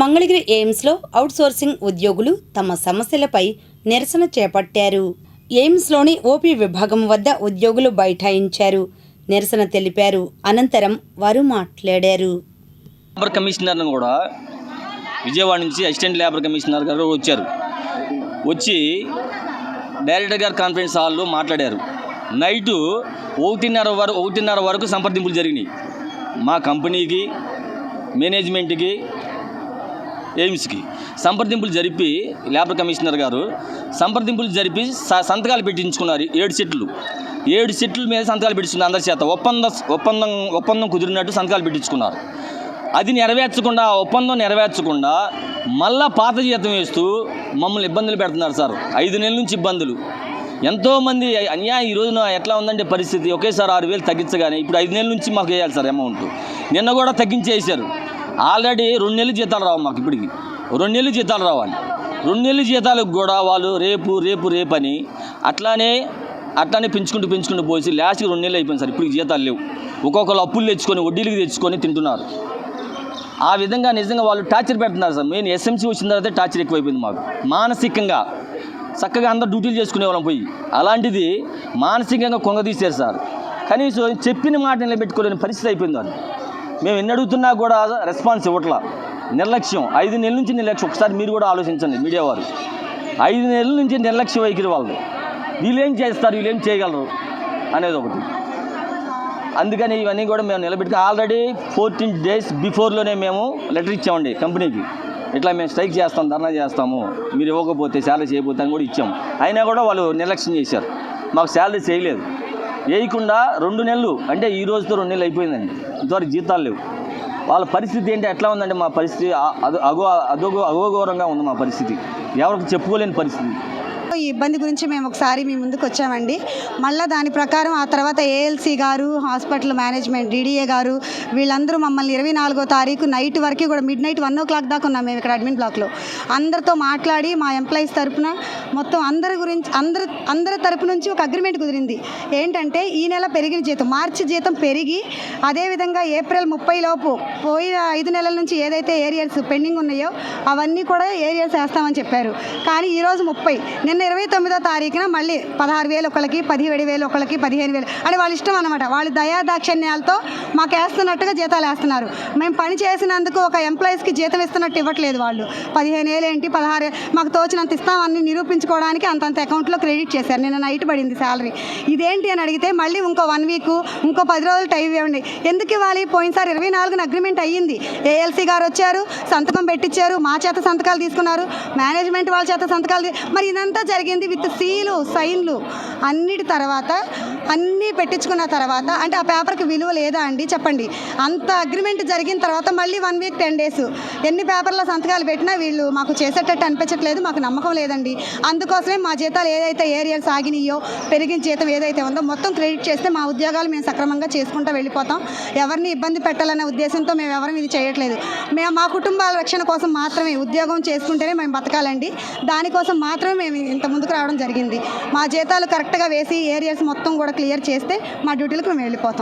Mangalagiri ఎయిమ్స్లో outsourcing ఉద్యోగులు తమ సమస్యలపై నిరసన చేపట్టారు. ఎయిమ్స్లోని ఓపీ విభాగం వద్ద ఉద్యోగులు బైఠాయించారు, నిరసన తెలిపారు. అనంతరం వారు మాట్లాడారు. లేబర్ కమిషనర్ను కూడా విజయవాడ నుంచి అసిస్టెంట్ లేబర్ కమిషనర్ గారు వచ్చారు. వచ్చి డైరెక్టర్ గారు కాన్ఫరెన్స్ హాల్లో మాట్లాడారు. నైటు 1:30 వరకు సంప్రదింపులు జరిగినాయి. మా కంపెనీకి, మేనేజ్మెంట్కి, ఎయిమ్స్కి సంప్రదింపులు జరిపి లేబర్ కమిషనర్ గారు సంప్రదింపులు జరిపి సంతకాలు పెట్టించుకున్నారు. 7 సెట్లు మీద సంతకాలు పెట్టించుకున్నారు. అందరి చేత ఒప్పందం కుదిరినట్టు సంతకాలు పెట్టించుకున్నారు. అది నెరవేర్చకుండా, ఒప్పందం నెరవేర్చకుండా మళ్ళా పాత జీతం వేస్తూ మమ్మల్ని ఇబ్బందులు పెడుతున్నారు సార్. 5 నెలల నుంచి ఇబ్బందులు. ఎంతోమంది అన్యాయం. ఈ రోజున ఎట్లా ఉందంటే పరిస్థితి, ఒకేసారి 6,000 తగ్గించగానే ఇప్పుడు 5 నెలల నుంచి మాకు వేయాలి సార్ అమౌంట్. నిన్న కూడా తగ్గించేసారు. ఆల్రెడీ 2 నెలలు జీతాలు రావు మాకు. ఇప్పటికి 2 నెలలు జీతాలు రావాలి. 2 నెలల జీతాలకు కూడా వాళ్ళు రేపు అని అట్లానే పెంచుకుంటూ పోసి లాస్ట్కి 2 నెలలు అయిపోయింది సార్. ఇప్పుడు జీతాలు లేవు. ఒక్కొక్కరు అప్పులు తెచ్చుకొని, వడ్డీలకు తెచ్చుకొని తింటున్నారు. ఆ విధంగా నిజంగా వాళ్ళు టార్చర్ పెడుతున్నారు సార్. మెయిన్ ఎస్ఎంసీ వచ్చిన తర్వాత టార్చర్ ఎక్కువైపోయింది మాకు. మానసికంగా చక్కగా అందరూ డ్యూటీలు చేసుకునే వాళ్ళం పోయి, అలాంటిది మానసికంగా కొంగదీశారు సార్. కనీసం చెప్పిన మాట నిలబెట్టుకోలేని పరిస్థితి అయిపోయింది వాళ్ళు. మేము ఎన్ని అడుగుతున్నా కూడా రెస్పాన్స్ ఇవ్వట్లా. నిర్లక్ష్యం. 5 నెలల నుంచి నిర్లక్ష్యం. ఒకసారి మీరు కూడా ఆలోచించండి మీడియా వారు. 5 నెలల నుంచి నిర్లక్ష్య వైఖరి వాళ్ళు. వీళ్ళేం చేస్తారు, వీళ్ళేం చేయగలరు అనేది ఒకటి. అందుకని ఇవన్నీ కూడా మేము నిలబెట్టుకుని ఆల్రెడీ 14 days బిఫోర్లోనే మేము లెటర్ ఇచ్చామండి కంపెనీకి. ఇట్లా మేము స్ట్రైక్ చేస్తాం, ధర్నా చేస్తాము, మీరు ఇవ్వకపోతే శాలరీ చేయకపోతే అని కూడా ఇచ్చాము. అయినా కూడా వాళ్ళు నిర్లక్ష్యం చేశారు. మాకు శాలరీ చేయలేదు. వేయకుండా 2 నెలలు, అంటే ఈ రోజుతో 2 నెలలు అయిపోయిందండి. ఇంతవరకు జీతాలు లేవు. వాళ్ళ పరిస్థితి ఏంటి, ఎట్లా ఉందంటే మా పరిస్థితి అగోఘోరంగా ఉంది. మా పరిస్థితి ఎవరికి చెప్పుకోలేని పరిస్థితి. ఈ ఇబ్బంది గురించి మేము ఒకసారి మీ ముందుకు వచ్చామండి. మళ్ళీ దాని ప్రకారం ఆ తర్వాత ఏఎల్సీ గారు, హాస్పిటల్ మేనేజ్మెంట్ డీడీఏ గారు వీళ్ళందరూ మమ్మల్ని 24వ తారీఖు నైట్ వరకు కూడా మిడ్ నైట్ 1 o'clock దాకా ఉన్నాం మేము ఇక్కడ అడ్మిన్ బ్లాక్లో. అందరితో మాట్లాడి మా ఎంప్లాయీస్ తరపున మొత్తం అందరి తరపు నుంచి ఒక అగ్రిమెంట్ కుదిరింది. ఏంటంటే ఈ నెల పెరిగిన జీతం, మార్చి జీతం పెరిగి అదేవిధంగా ఏప్రిల్ 30 లోపు పోయిన 5 నెలల నుంచి ఏదైతే ఏరియర్స్ పెండింగ్ ఉన్నాయో అవన్నీ కూడా ఏరియర్స్ వేస్తామని చెప్పారు. కానీ ఈరోజు 30, నిన్న 29వ తారీఖున మళ్ళీ 16,000 ఒకళ్ళకి, 17,000 ఒకళ్ళకి, 15,000 అంటే వాళ్ళ ఇష్టం అనమాట. వాళ్ళు దయాదాక్షిణ్యాలతో మాకు వేస్తున్నట్టుగా జీతాలు వేస్తున్నారు. మేము పని చేసినందుకు ఒక ఎంప్లాయీస్కి జీతం ఇస్తున్నట్టు ఇవ్వట్లేదు. వాళ్ళు 15,000 ఏంటి, 16,000 మాకు తోచినంత ఇస్తామని నిరూపించుకోవడానికి అంతంత అకౌంట్లో క్రెడిట్ చేశారు. నిన్న నైట్ పడింది శాలరీ. ఇదేంటి అని అడిగితే మళ్ళీ ఇంకో 1 week, ఇంకో 10 రోజులు టైం ఇవ్వండి. ఎందుకు ఇవ్వాలి? పోయినసారి 24న అగ్రిమెంట్ అయ్యింది. ఏఎల్సీ గారు వచ్చారు, సంతకం పెట్టించారు, మా చేత సంతకాలు తీసుకున్నారు, మేనేజ్మెంట్ వాళ్ళ చేత సంతకాలు. మరి ఇదంతా జరిగింది విత్ సీలు, సైన్లు అన్నిటి తర్వాత, అన్నీ పెట్టించుకున్న తర్వాత అంటే ఆ పేపర్కి విలువ లేదా అండి చెప్పండి? అంత అగ్రిమెంట్ జరిగిన తర్వాత మళ్ళీ 1 week 10 days ఎన్ని పేపర్లో సంతకాలు పెట్టినా వీళ్ళు మాకు చేసేటట్టు అనిపించట్లేదు. మాకు నమ్మకం లేదండి. అందుకోసమే మా జీతాలు ఏదైతే ఏరియాలు సాగినాయో, పెరిగిన జీతం ఏదైతే ఉందో మొత్తం క్రెడిట్ చేస్తే మా ఉద్యోగాలు మేము సక్రమంగా చేసుకుంటూ వెళ్ళిపోతాం. ఎవరిని ఇబ్బంది పెట్టాలనే ఉద్దేశంతో మేము ఎవరం ఇది చేయట్లేదు. మేము మా కుటుంబాల రక్షణ కోసం మాత్రమే, ఉద్యోగం చేసుకుంటేనే మేము బతకాలండి. దానికోసం మాత్రమే మేము ఇంత ముందుకు రావడం జరిగింది. మా జీతాలు కరెక్ట్గా వేసి ఏరియాస్ మొత్తం కూడా క్లియర్ చేస్తే మా డ్యూటీలకు మేము వెళ్ళిపోతాం.